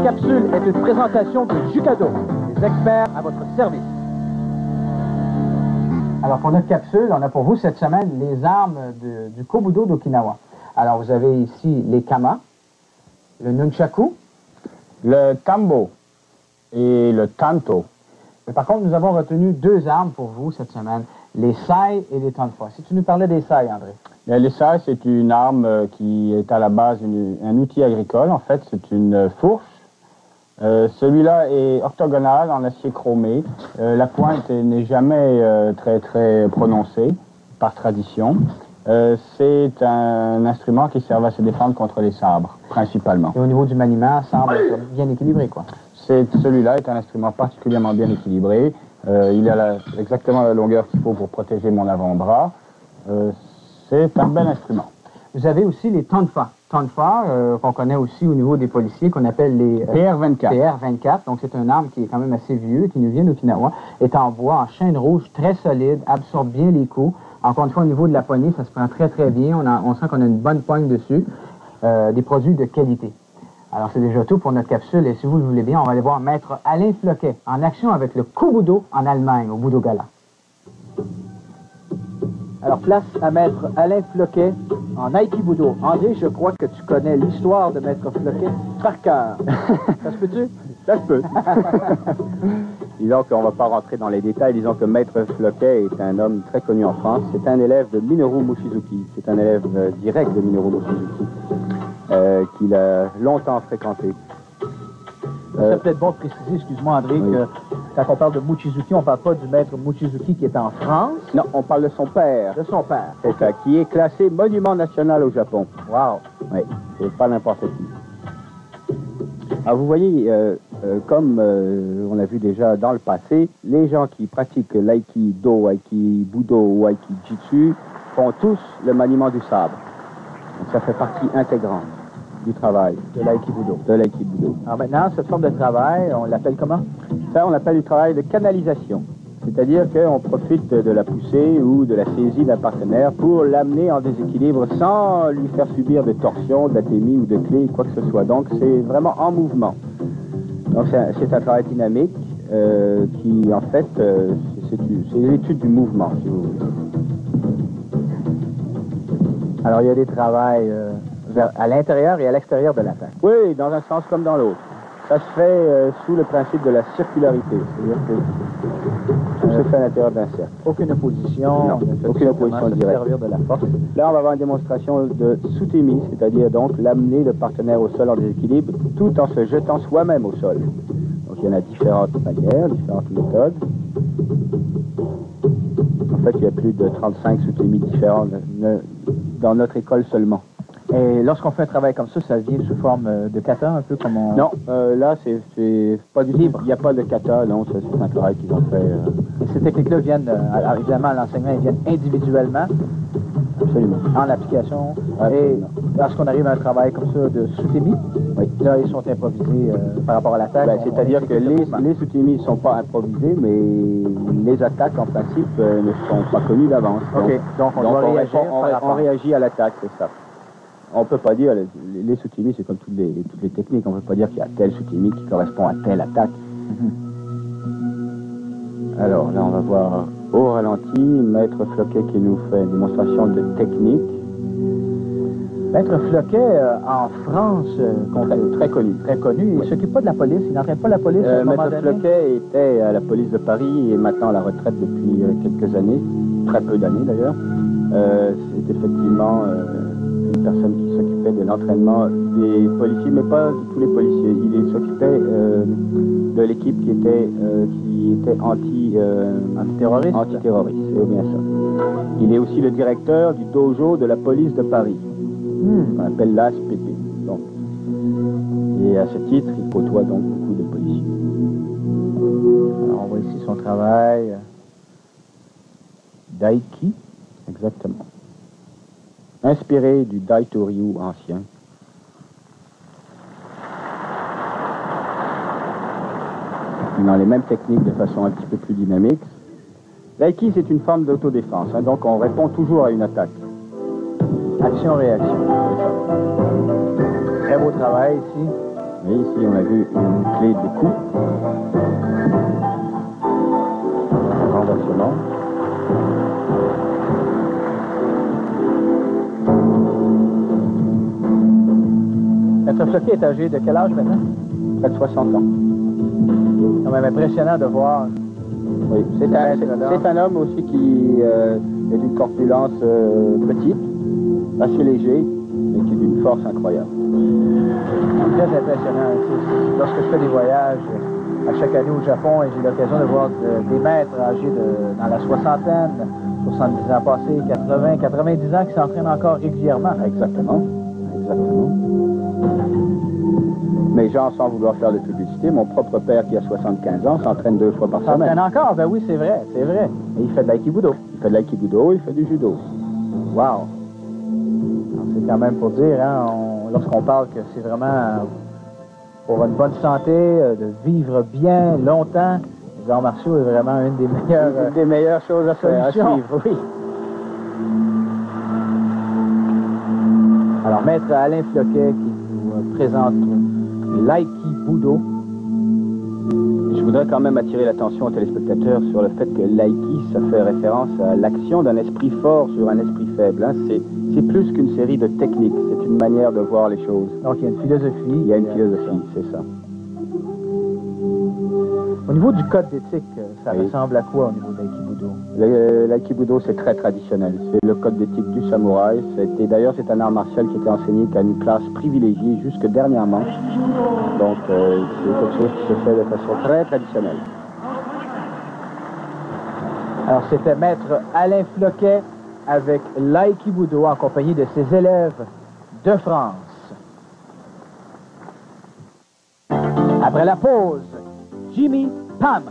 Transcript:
capsule est une présentation de Jucado, les experts à votre service. Alors, pour notre capsule, on a pour vous cette semaine les armes du Kobudo d'Okinawa. Alors, vous avez ici les kama, le nunchaku, le tambo et le tanto. Mais par contre, nous avons retenu deux armes pour vous cette semaine, les sai et les tonfa. Si tu nous parlais des sai, André. Les sai, c'est une arme qui est à la base un outil agricole. En fait, c'est une fourche. Celui-là est octogonal en acier chromé. La pointe n'est jamais très prononcée par tradition. C'est un instrument qui sert à se défendre contre les sabres, principalement. Et au niveau du maniement, ça semble bien équilibré, quoi. Celui-là est un instrument particulièrement bien équilibré. Il a exactement la longueur qu'il faut pour protéger mon avant-bras. C'est un bel instrument. Vous avez aussi les tonfa. Tonfa, qu'on connaît aussi au niveau des policiers, qu'on appelle les PR-24. PR-24. Donc, c'est une arme qui est quand même assez vieux, qui nous vient d'Okinawa, est en bois, en chaîne rouge, très solide, absorbe bien les coups. Encore une fois, au niveau de la poignée, ça se prend très bien. On sent qu'on a une bonne poigne dessus. Des produits de qualité. Alors, c'est déjà tout pour notre capsule. Et si vous le voulez bien, on va aller voir Maître Alain Floquet en action avec le Kobudo en Allemagne, au Budo Gala. Alors, place à Maître Alain Floquet en Aikibudo. André, je crois que tu connais l'histoire de Maître Floquet par cœur. Ça se peut-tu? Ça se peut. Disons qu'on ne va pas rentrer dans les détails. Disons que Maître Floquet est un homme très connu en France. C'est un élève de Minoru Mochizuki. C'est un élève direct de Minoru Mochizuki qu'il a longtemps fréquenté. C'est peut-être bon de préciser, excuse-moi André, oui, que quand on parle de Mochizuki, on ne parle pas du maître Mochizuki qui est en France. Non, on parle de son père. De son père. C'est ça, qui est classé monument national au Japon. Wow. Oui, c'est pas n'importe qui. Alors vous voyez, comme on a vu déjà dans le passé, les gens qui pratiquent l'aïkido, aikibudo ou aikijitsu font tous le maniement du sabre. Donc ça fait partie intégrante du travail. De l'aïkibudo. De l'aïkibudo. Alors maintenant, cette forme de travail, on l'appelle comment? Ça, on l'appelle du travail de canalisation. C'est-à-dire qu'on profite de la poussée ou de la saisie d'un partenaire pour l'amener en déséquilibre sans lui faire subir de torsions, d'athémie ou de clés, quoi que ce soit. Donc, c'est vraiment en mouvement. Donc, c'est un travail dynamique qui, en fait, c'est l'étude du mouvement, si vous voulez. Alors, il y a des travails à l'intérieur et à l'extérieur de l'attaque. Oui, dans un sens comme dans l'autre. Ça se fait sous le principe de la circularité. C'est-à-dire que tout se fait à l'intérieur d'un cercle. Aucune opposition. Non, aucune opposition directe. Servir de la force. Là, on va avoir une démonstration de sutemi, c'est-à-dire donc l'amener le partenaire au sol en déséquilibre, tout en se jetant soi-même au sol. Donc, il y en a différentes manières, différentes méthodes. En fait, il y a plus de 35 sutemi différents dans notre école seulement. Et lorsqu'on fait un travail comme ça vient sous forme de kata, un peu comme on... Non, là, c'est pas du libre. Il n'y a pas de kata, non, c'est un travail qu'ils ont fait. Et ces techniques-là viennent, évidemment, à l'enseignement, elles viennent individuellement. Absolument. En application. Absolument. Et lorsqu'on arrive à un travail comme ça de sutemi, oui, là, ils sont improvisés par rapport à l'attaque. Ben, c'est-à-dire que les sutemi ne sont pas improvisés, mais les attaques, en principe, ne sont pas connues d'avance. OK. Donc, on réagit à l'attaque, c'est ça. On ne peut pas dire, les sutemi, c'est comme toutes les techniques, on ne peut pas dire qu'il y a tel sutemi qui correspond à telle attaque. Alors là, on va voir au ralenti, Maître Floquet qui nous fait une démonstration de technique. Maître Floquet, en France, très connu. Très connu. Il ne s'occupe pas de la police, il n'entraîne pas la police. Maître Floquet était à la police de Paris et maintenant à la retraite depuis quelques années, très peu d'années d'ailleurs. C'est effectivement une personne qui s'occupait de l'entraînement des policiers, mais pas de tous les policiers. Il s'occupait de l'équipe qui était antiterroriste. Antiterroriste, c'est bien ça. Il est aussi le directeur du dojo de la police de Paris. On appelle l'ASPP. Donc. Et à ce titre, il côtoie donc beaucoup de policiers. Alors, on voit ici son travail d'aiki. Exactement. Inspiré du Daito Ryu ancien. Dans les mêmes techniques de façon un petit peu plus dynamique. L'aiki, c'est une forme d'autodéfense, hein, donc on répond toujours à une attaque. Action-réaction. Très beau travail ici. Et ici, on a vu une clé de coupe. Renversement. Maître Floquet est âgé de quel âge maintenant? Près de 60 ans. C'est quand même impressionnant de voir. Oui, c'est un homme aussi qui est d'une corpulence petite, assez léger, mais qui est d'une force incroyable. Très impressionnant. Lorsque je fais des voyages à chaque année au Japon et j'ai l'occasion de voir des maîtres âgés dans la soixantaine, 70 ans passés, 80, 90 ans qui s'entraînent encore régulièrement. Exactement. Exactement. Mais genre, sans vouloir faire de publicité, mon propre père qui a 75 ans s'entraîne 2 fois par semaine. S'entraîne encore? Ben oui, c'est vrai, c'est vrai. Et il fait de l'aïkibudo. Il fait de l'aïkibudo, il fait du judo. Wow! C'est quand même pour dire, hein, lorsqu'on parle que c'est vraiment pour une bonne santé, de vivre bien longtemps, les arts martiaux est vraiment une des meilleures choses à faire, à suivre, oui. Alors, Maître Alain Floquet qui nous présente l'aïkibudo. Je voudrais quand même attirer l'attention aux téléspectateurs sur le fait que l'aïki, ça fait référence à l'action d'un esprit fort sur un esprit faible. Hein. C'est plus qu'une série de techniques, c'est une manière de voir les choses. Donc il y a une philosophie. Il y a une philosophie, c'est ça. Au niveau du code d'éthique, ça oui. ressemble à quoi au niveau de l'aïkibudo? L'aïkibudo, c'est très traditionnel. C'est le code d'éthique du samouraï. D'ailleurs, c'est un art martial qui était enseigné qu'à une classe privilégiée jusque dernièrement. Donc, c'est quelque chose qui se fait de façon très traditionnelle. Alors, c'était Maître Alain Floquet avec l'aïkibudo en compagnie de ses élèves de France. Après la pause, Jimmy Pam.